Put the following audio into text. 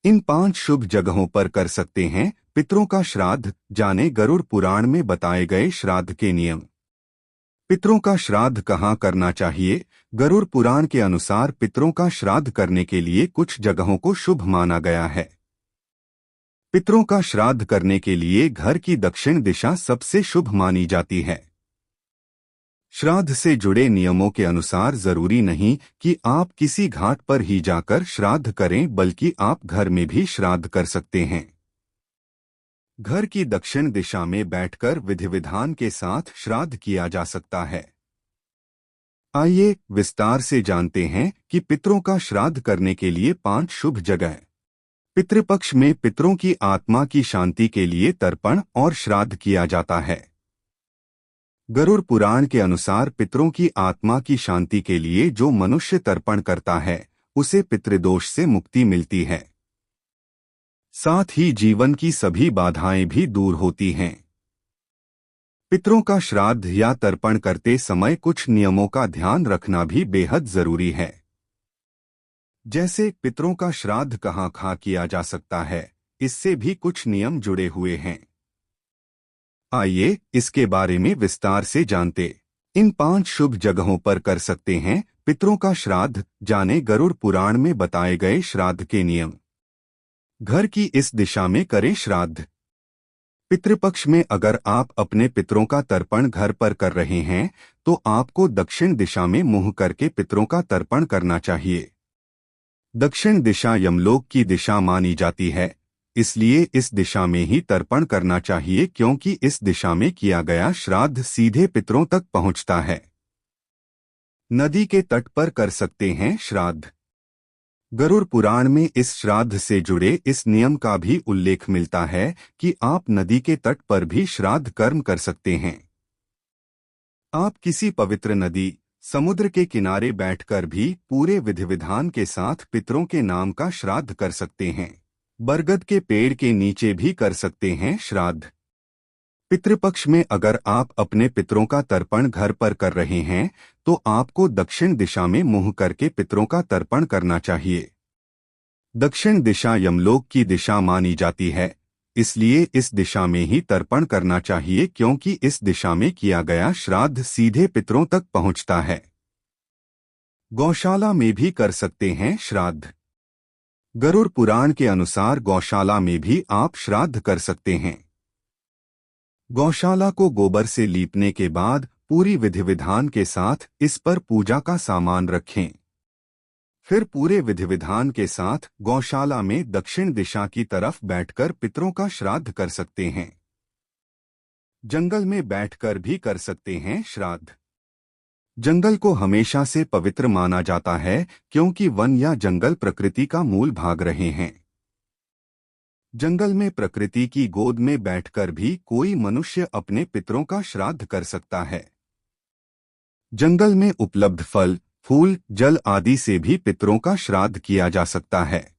इन 5 शुभ जगहों पर कर सकते हैं पितरों का श्राद्ध। जाने गरुड़ पुराण में बताए गए श्राद्ध के नियम। पितरों का श्राद्ध कहाँ करना चाहिए? गरुड़ पुराण के अनुसार पितरों का श्राद्ध करने के लिए कुछ जगहों को शुभ माना गया है। पितरों का श्राद्ध करने के लिए घर की दक्षिण दिशा सबसे शुभ मानी जाती है। श्राद्ध से जुड़े नियमों के अनुसार जरूरी नहीं कि आप किसी घाट पर ही जाकर श्राद्ध करें, बल्कि आप घर में भी श्राद्ध कर सकते हैं। घर की दक्षिण दिशा में बैठकर विधि विधान के साथ श्राद्ध किया जा सकता है। आइए विस्तार से जानते हैं कि पितरों का श्राद्ध करने के लिए 5 शुभ जगह। पितृपक्ष में पितरों की आत्मा की शांति के लिए तर्पण और श्राद्ध किया जाता है। गरुड़ पुराण के अनुसार पितरों की आत्मा की शांति के लिए जो मनुष्य तर्पण करता है उसे पितृदोष से मुक्ति मिलती है। साथ ही जीवन की सभी बाधाएं भी दूर होती हैं। पितरों का श्राद्ध या तर्पण करते समय कुछ नियमों का ध्यान रखना भी बेहद जरूरी है। जैसे पितरों का श्राद्ध कहाँ किया जा सकता है, इससे भी कुछ नियम जुड़े हुए हैं। आइए इसके बारे में विस्तार से जानते। इन 5 शुभ जगहों पर कर सकते हैं पितरों का श्राद्ध। जाने गरुड़ पुराण में बताए गए श्राद्ध के नियम। घर की इस दिशा में करें श्राद्ध। पितृपक्ष में अगर आप अपने पितरों का तर्पण घर पर कर रहे हैं तो आपको दक्षिण दिशा में मुंह करके पितरों का तर्पण करना चाहिए। दक्षिण दिशा यमलोक की दिशा मानी जाती है, इसलिए इस दिशा में ही तर्पण करना चाहिए, क्योंकि इस दिशा में किया गया श्राद्ध सीधे पितरों तक पहुंचता है। नदी के तट पर कर सकते हैं श्राद्ध। गरुड़ पुराण में इस श्राद्ध से जुड़े इस नियम का भी उल्लेख मिलता है कि आप नदी के तट पर भी श्राद्ध कर्म कर सकते हैं। आप किसी पवित्र नदी, समुद्र के किनारे बैठकर भी पूरे विधि विधान के साथ पितरों के नाम का श्राद्ध कर सकते हैं। बरगद के पेड़ के नीचे भी कर सकते हैं श्राद्ध। पितृपक्ष में अगर आप अपने पितरों का तर्पण घर पर कर रहे हैं तो आपको दक्षिण दिशा में मुंह करके पितरों का तर्पण करना चाहिए। दक्षिण दिशा यमलोक की दिशा मानी जाती है, इसलिए इस दिशा में ही तर्पण करना चाहिए, क्योंकि इस दिशा में किया गया श्राद्ध सीधे पितरों तक पहुंचता है। गौशाला में भी कर सकते हैं श्राद्ध। गरुड़ पुराण के अनुसार गौशाला में भी आप श्राद्ध कर सकते हैं। गौशाला को गोबर से लीपने के बाद पूरी विधि विधान के साथ इस पर पूजा का सामान रखें। फिर पूरे विधि विधान के साथ गौशाला में दक्षिण दिशा की तरफ बैठकर पितरों का श्राद्ध कर सकते हैं। जंगल में बैठकर भी कर सकते हैं श्राद्ध। जंगल को हमेशा से पवित्र माना जाता है, क्योंकि वन या जंगल प्रकृति का मूल भाग रहे हैं। जंगल में प्रकृति की गोद में बैठकर भी कोई मनुष्य अपने पितरों का श्राद्ध कर सकता है। जंगल में उपलब्ध फल, फूल, जल आदि से भी पितरों का श्राद्ध किया जा सकता है।